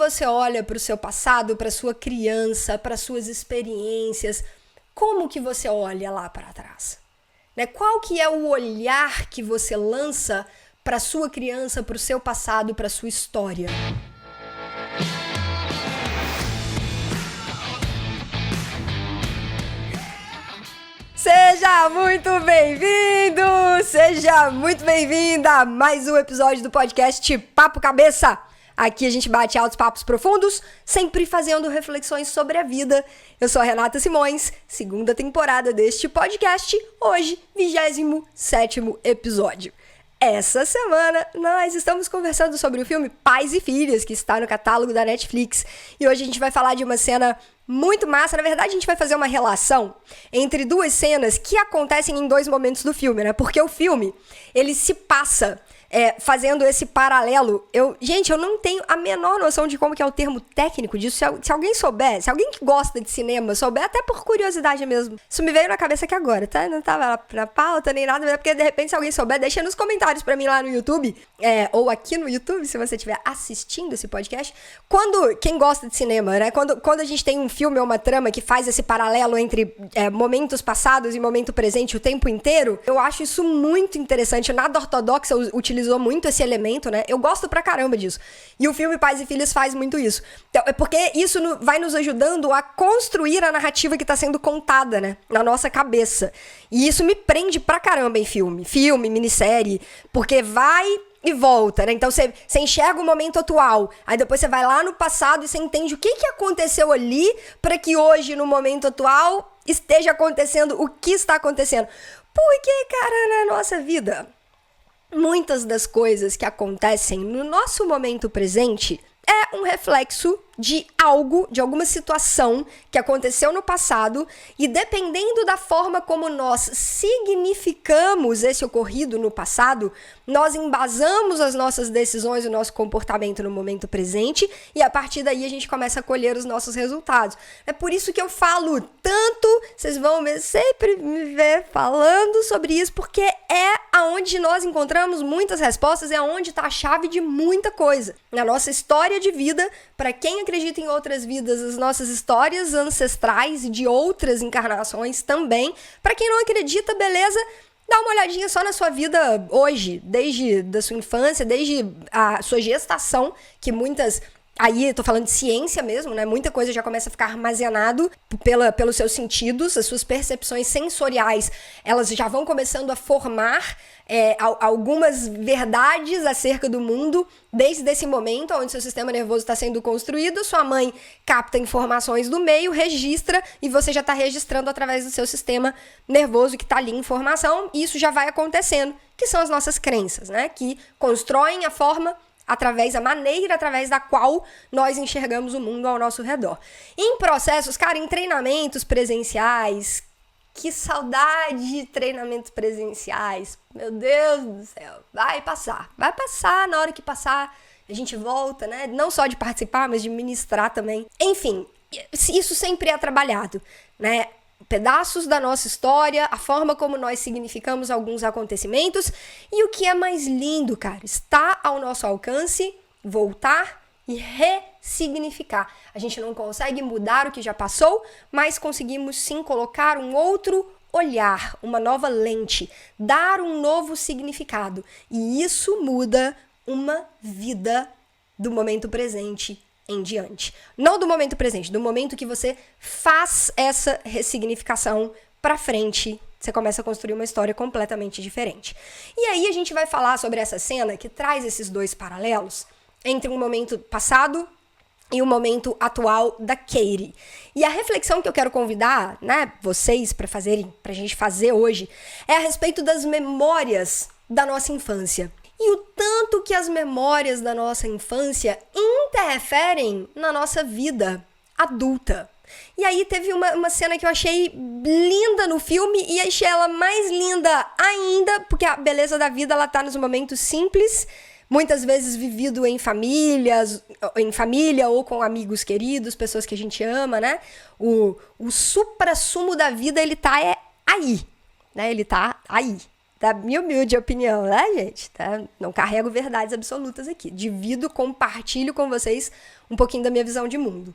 você olha para o seu passado, para sua criança, para suas experiências, como que você olha lá para trás? Né? Qual que é o olhar que você lança para sua criança, para o seu passado, para sua história? Seja muito bem-vindo, seja muito bem-vinda a mais um episódio do podcast Papo Cabeça. Aqui a gente bate altos papos profundos, sempre fazendo reflexões sobre a vida. Eu sou a Renata Simões, segunda temporada deste podcast, hoje, 27º episódio. Essa semana nós estamos conversando sobre o filme Pais e Filhas, que está no catálogo da Netflix. E hoje a gente vai falar de uma cena muito massa. Na verdade, a gente vai fazer uma relação entre duas cenas que acontecem em dois momentos do filme, né? Porque o filme, ele se passa fazendo esse paralelo. Eu não tenho a menor noção de como que é o termo técnico disso. Se alguém souber, se alguém que gosta de cinema souber, até por curiosidade mesmo. Isso me veio na cabeça aqui agora, tá? Não tava na pauta nem nada, porque de repente se alguém souber, deixa nos comentários pra mim lá no YouTube, ou aqui no YouTube, se você estiver assistindo esse podcast. Quem gosta de cinema, né? Quando a gente tem um filme ou uma trama que faz esse paralelo entre momentos passados e momento presente o tempo inteiro, eu acho isso muito interessante. Nada ortodoxa utilizou muito esse elemento, né? Eu gosto pra caramba disso. E o filme Pais e Filhos faz muito isso. Então, porque isso vai nos ajudando a construir a narrativa que tá sendo contada, né? Na nossa cabeça. E isso me prende pra caramba em filme, minissérie, porque vai e volta, né? Então você enxerga o momento atual, aí depois você vai lá no passado e você entende o que aconteceu ali para que hoje, no momento atual, esteja acontecendo o que está acontecendo. Porque, cara, na nossa vida, muitas das coisas que acontecem no nosso momento presente é um reflexo de algo, de alguma situação que aconteceu no passado, e dependendo da forma como nós significamos esse ocorrido no passado, nós embasamos as nossas decisões, o nosso comportamento no momento presente, e a partir daí a gente começa a colher os nossos resultados. É por isso que eu falo tanto, vocês vão sempre me ver falando sobre isso, porque é aonde nós encontramos muitas respostas, é aonde está a chave de muita coisa. Na nossa história de vida, para quem acredita em outras vidas, as nossas histórias ancestrais e de outras encarnações também. Para quem não acredita, beleza, dá uma olhadinha só na sua vida hoje, desde da sua infância, desde a sua gestação, que muitas... Aí eu tô falando de ciência mesmo, né? Muita coisa já começa a ficar armazenado pelos seus sentidos, as suas percepções sensoriais, elas já vão começando a formar algumas verdades acerca do mundo desde esse momento onde seu sistema nervoso está sendo construído. Sua mãe capta informações do meio, registra, e você já está registrando através do seu sistema nervoso que está ali em informação, e isso já vai acontecendo, que são as nossas crenças, né? Que constroem a forma a maneira através da qual nós enxergamos o mundo ao nosso redor. Em processos, cara, em treinamentos presenciais, que saudade de treinamentos presenciais, meu Deus do céu, vai passar na hora que passar, a gente volta, né, não só de participar, mas de ministrar também. Enfim, isso sempre é trabalhado, né, pedaços da nossa história, a forma como nós significamos alguns acontecimentos, e o que é mais lindo, cara, está ao nosso alcance voltar e ressignificar. A gente não consegue mudar o que já passou, mas conseguimos sim colocar um outro olhar, uma nova lente, dar um novo significado, e isso muda uma vida do momento presente em diante. Não do momento presente, do momento que você faz essa ressignificação pra frente, você começa a construir uma história completamente diferente. E aí a gente vai falar sobre essa cena que traz esses dois paralelos entre um momento passado e o momento atual da Katie. E a reflexão que eu quero convidar, né, vocês pra gente fazer hoje, é a respeito das memórias da nossa infância. E o tanto que as memórias da nossa infância interferem na nossa vida adulta. E aí teve uma cena que eu achei linda no filme, e achei ela mais linda ainda, porque a beleza da vida, ela tá nos momentos simples, muitas vezes vivido em família ou com amigos queridos, pessoas que a gente ama, né? O suprassumo da vida, ele tá aí, né? Ele tá aí. da minha humilde opinião, né, gente? Tá? Não carrego verdades absolutas aqui. Divido, compartilho com vocês um pouquinho da minha visão de mundo.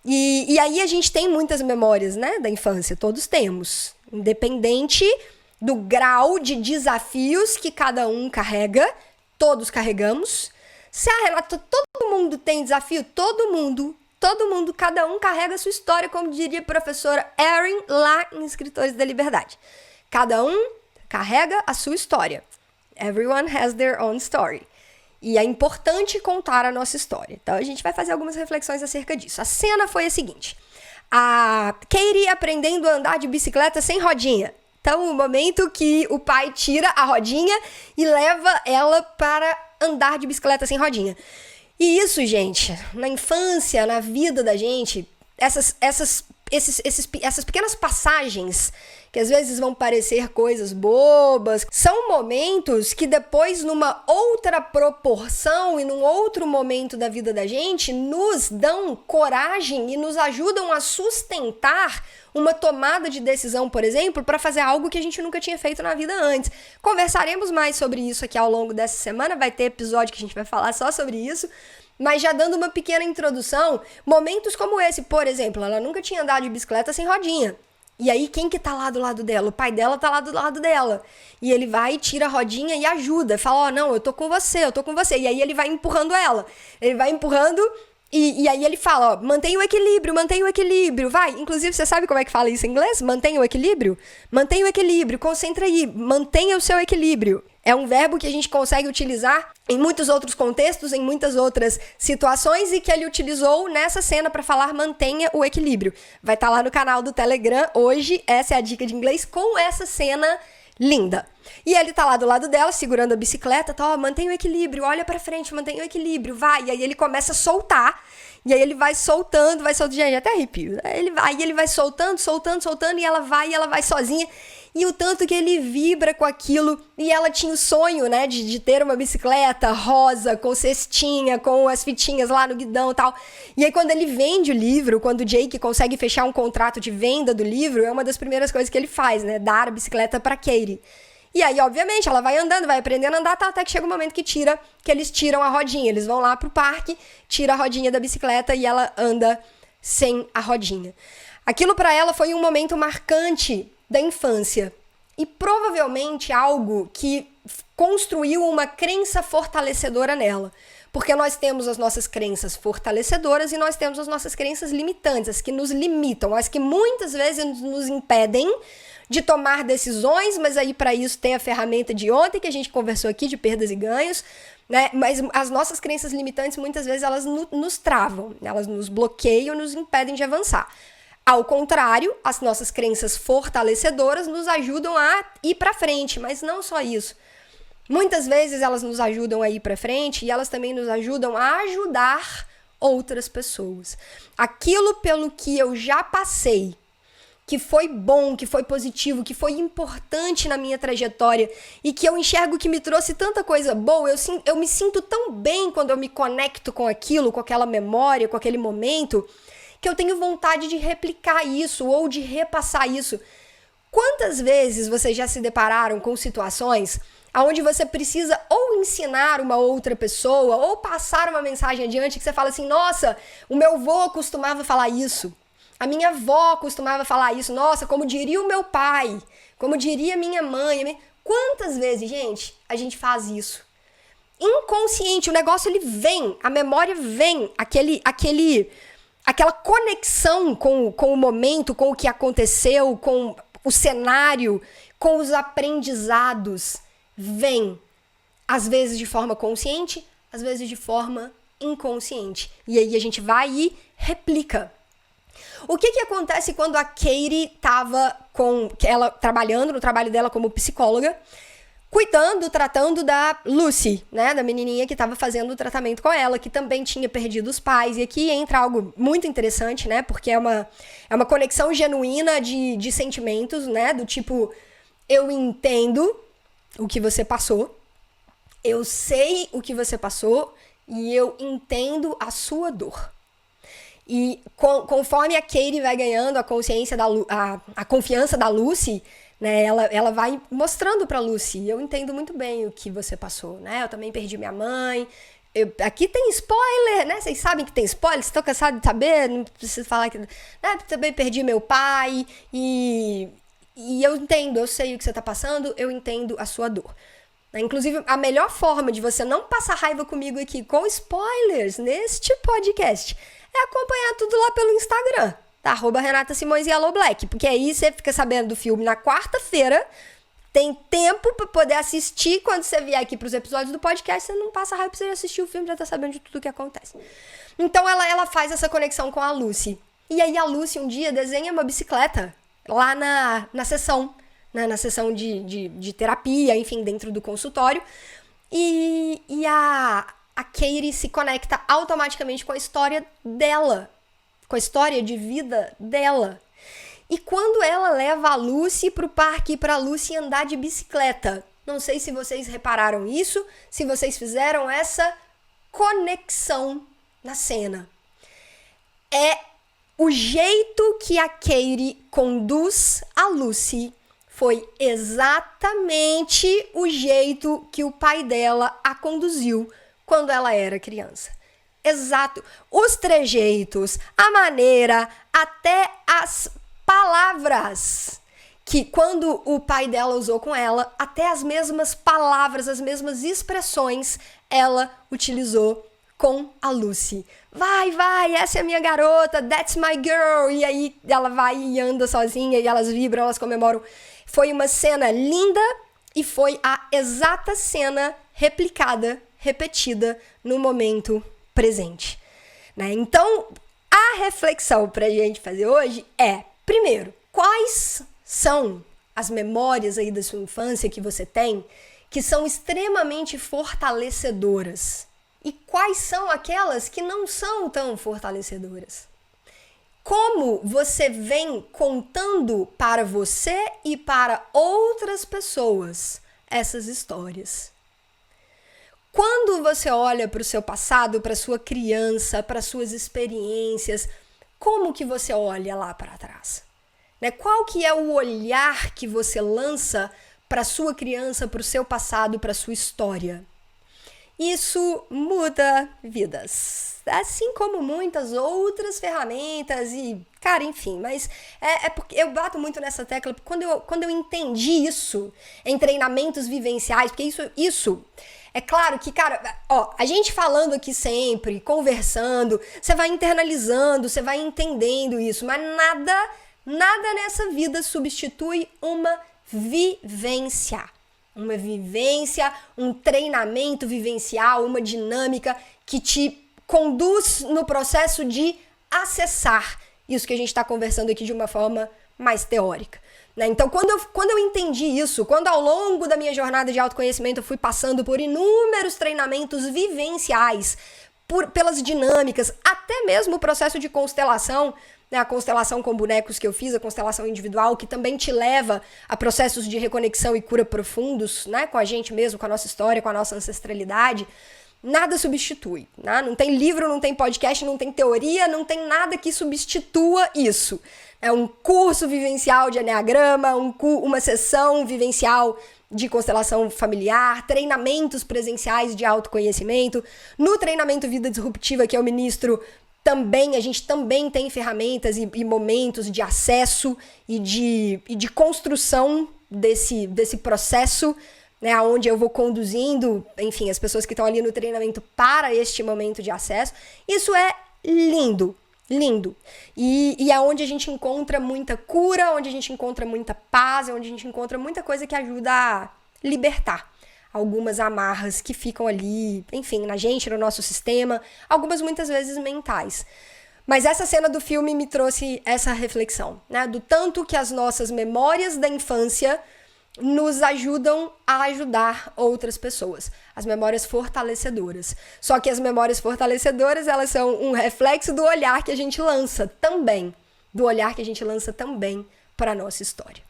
E aí a gente tem muitas memórias, né, da infância, todos temos. Independente do grau de desafios que cada um carrega, todos carregamos. Se a Renata, todo mundo tem desafio, todo mundo, cada um carrega a sua história, como diria a professora Erin lá em Escritores da Liberdade. Cada um carrega a sua história. Everyone has their own story. E é importante contar a nossa história. Então a gente vai fazer algumas reflexões acerca disso. A cena foi a seguinte: a Katie aprendendo a andar de bicicleta sem rodinha. Então, o momento que o pai tira a rodinha e leva ela para andar de bicicleta sem rodinha. E isso, gente, na infância, na vida da gente, essas pequenas passagens que às vezes vão parecer coisas bobas, são momentos que depois, numa outra proporção e num outro momento da vida da gente, nos dão coragem e nos ajudam a sustentar uma tomada de decisão, por exemplo, para fazer algo que a gente nunca tinha feito na vida antes. Conversaremos mais sobre isso aqui ao longo dessa semana, vai ter episódio que a gente vai falar só sobre isso, mas já dando uma pequena introdução, momentos como esse, por exemplo, ela nunca tinha andado de bicicleta sem rodinha. E aí, quem que tá lá do lado dela? O pai dela tá lá do lado dela. E ele vai, tira a rodinha e ajuda. Fala, ó, não, eu tô com você. E aí ele vai empurrando ela. Ele vai empurrando e aí ele fala, ó, mantenha o equilíbrio, vai. Inclusive, você sabe como é que fala isso em inglês? Mantenha o equilíbrio, concentra aí, mantenha o seu equilíbrio. É um verbo que a gente consegue utilizar em muitos outros contextos, em muitas outras situações, e que ele utilizou nessa cena para falar mantenha o equilíbrio. Vai estar lá no canal do Telegram hoje, essa é a dica de inglês, com essa cena linda. E ele tá lá do lado dela, segurando a bicicleta, tá, ó, mantenha o equilíbrio, olha pra frente, mantenha o equilíbrio, vai. E aí ele começa a soltar, e aí ele vai soltando, gente, até arrepio. Ele vai soltando, e ela vai sozinha. E o tanto que ele vibra com aquilo. E ela tinha o sonho, né, de ter uma bicicleta rosa, com cestinha, com as fitinhas lá no guidão e tal. E aí quando ele vende o livro, quando o Jake consegue fechar um contrato de venda do livro, é uma das primeiras coisas que ele faz, né, dar a bicicleta pra Katie. E aí, obviamente, ela vai andando, vai aprendendo a andar, tá, até que chega um momento que eles tiram a rodinha. Eles vão lá pro parque, tira a rodinha da bicicleta e ela anda sem a rodinha. Aquilo pra ela foi um momento marcante da infância. E provavelmente algo que construiu uma crença fortalecedora nela. Porque nós temos as nossas crenças fortalecedoras e nós temos as nossas crenças limitantes, as que nos limitam, as que muitas vezes nos impedem de tomar decisões, mas aí para isso tem a ferramenta de ontem que a gente conversou aqui, de perdas e ganhos, né? Mas as nossas crenças limitantes, muitas vezes, elas nos travam, elas nos bloqueiam, nos impedem de avançar. Ao contrário, as nossas crenças fortalecedoras nos ajudam a ir para frente, mas não só isso. Muitas vezes elas nos ajudam a ir para frente e elas também nos ajudam a ajudar outras pessoas. Aquilo pelo que eu já passei, que foi bom, que foi positivo, que foi importante na minha trajetória e que eu enxergo que me trouxe tanta coisa boa, eu me sinto tão bem quando eu me conecto com aquilo, com aquela memória, com aquele momento, que eu tenho vontade de replicar isso ou de repassar isso. Quantas vezes vocês já se depararam com situações onde você precisa ou ensinar uma outra pessoa ou passar uma mensagem adiante que você fala assim, nossa, o meu avô costumava falar isso. A minha avó costumava falar isso. Nossa, como diria o meu pai, como diria minha mãe. Quantas vezes, gente, a gente faz isso? Inconsciente, o negócio ele vem, a memória vem, aquela conexão com o momento, com o que aconteceu, com o cenário, com os aprendizados, vem. Às vezes de forma consciente, às vezes de forma inconsciente. E aí a gente vai e replica. O que acontece quando a Katie estava ela trabalhando no trabalho dela como psicóloga, tratando da Lucy, né, da menininha que estava fazendo o tratamento com ela, que também tinha perdido os pais. E aqui entra algo muito interessante, né, porque é uma conexão genuína de sentimentos, né, do tipo, eu entendo o que você passou, eu sei o que você passou e eu entendo a sua dor. E conforme a Katie vai ganhando a consciência a confiança da Lucy, né, ela vai mostrando pra Lucy, eu entendo muito bem o que você passou, né? Eu também perdi minha mãe. Aqui tem spoiler, né? Vocês sabem que tem spoiler, vocês estão cansados de saber, não preciso falar que... Né? Também perdi meu pai e eu entendo, eu sei o que você tá passando, eu entendo a sua dor. Inclusive, a melhor forma de você não passar raiva comigo aqui com spoilers neste podcast é acompanhar tudo lá pelo Instagram, tá? @RenataSimõesYellowBlack, porque aí você fica sabendo do filme na quarta-feira, tem tempo pra poder assistir. Quando você vier aqui pros episódios do podcast, você não passa raiva pra você assistir o filme, já tá sabendo de tudo o que acontece. Então ela faz essa conexão com a Lucy. E aí a Lucy um dia desenha uma bicicleta lá na sessão, né? Na sessão de terapia, enfim, dentro do consultório. E a Katie se conecta automaticamente com a história dela, com a história de vida dela. E quando ela leva a Lucy pro parque pra Lucy andar de bicicleta, não sei se vocês repararam isso, se vocês fizeram essa conexão na cena. É o jeito que a Katie conduz a Lucy foi exatamente o jeito que o pai dela a conduziu quando ela era criança. Exato. Os trejeitos, a maneira, até as palavras que quando o pai dela usou com ela, até as mesmas palavras, as mesmas expressões, ela utilizou com a Lucy. Vai, essa é a minha garota, that's my girl. E aí ela vai e anda sozinha e elas vibram, elas comemoram. Foi uma cena linda e foi a exata cena repetida no momento presente, né? Então, a reflexão pra gente fazer hoje é, primeiro, quais são as memórias aí da sua infância que você tem que são extremamente fortalecedoras? E quais são aquelas que não são tão fortalecedoras? Como você vem contando para você e para outras pessoas essas histórias? Quando você olha para o seu passado, para sua criança, para suas experiências, como que você olha lá para trás? Né? Qual que é o olhar que você lança para sua criança, para o seu passado, para sua história? Isso muda vidas, assim como muitas outras ferramentas e, cara, enfim, mas é porque eu bato muito nessa tecla, porque quando eu entendi isso em treinamentos vivenciais, porque isso é claro que, cara, ó, a gente falando aqui sempre, conversando, você vai internalizando, você vai entendendo isso, mas nada nessa vida substitui uma vivência. Uma vivência, um treinamento vivencial, uma dinâmica que te conduz no processo de acessar isso que a gente está conversando aqui de uma forma mais teórica, né? Então, quando eu entendi isso, quando ao longo da minha jornada de autoconhecimento eu fui passando por inúmeros treinamentos vivenciais, pelas dinâmicas, até mesmo o processo de constelação, né, a constelação com bonecos que eu fiz, a constelação individual, que também te leva a processos de reconexão e cura profundos, né, com a gente mesmo, com a nossa história, com a nossa ancestralidade, nada substitui, né? Não tem livro, não tem podcast, não tem teoria, não tem nada que substitua isso. É um curso vivencial de Enneagrama, uma sessão vivencial de constelação familiar, treinamentos presenciais de autoconhecimento. No treinamento Vida Disruptiva que eu ministro, a gente também tem ferramentas e momentos de acesso e de construção desse processo, né, onde eu vou conduzindo, enfim, as pessoas que estão ali no treinamento para este momento de acesso. Isso é lindo. E é onde a gente encontra muita cura, onde a gente encontra muita paz, onde a gente encontra muita coisa que ajuda a libertar algumas amarras que ficam ali, enfim, na gente, no nosso sistema, algumas muitas vezes mentais. Mas essa cena do filme me trouxe essa reflexão, né, do tanto que as nossas memórias da infância nos ajudam a ajudar outras pessoas. As memórias fortalecedoras. Só que as memórias fortalecedoras, elas são um reflexo do olhar que a gente lança também. Do olhar que a gente lança também para a nossa história.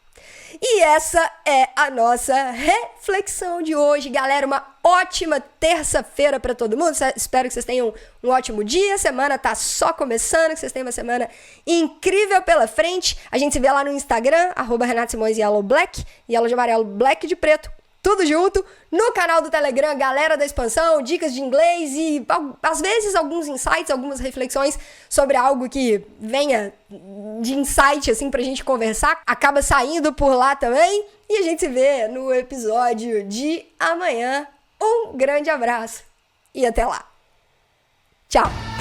E essa é a nossa reflexão de hoje, galera. Uma ótima terça-feira para todo mundo. Espero que vocês tenham um ótimo dia. A semana tá só começando, que vocês tenham uma semana incrível pela frente. A gente se vê lá no Instagram, @RenatoSimõesYellowBlack, Yellow de amarelo, Black de preto. Tudo junto, no canal do Telegram, Galera da Expansão, dicas de inglês e, às vezes, alguns insights, algumas reflexões sobre algo que venha de insight, assim, pra gente conversar. Acaba saindo por lá também. E a gente se vê no episódio de amanhã. Um grande abraço e até lá. Tchau!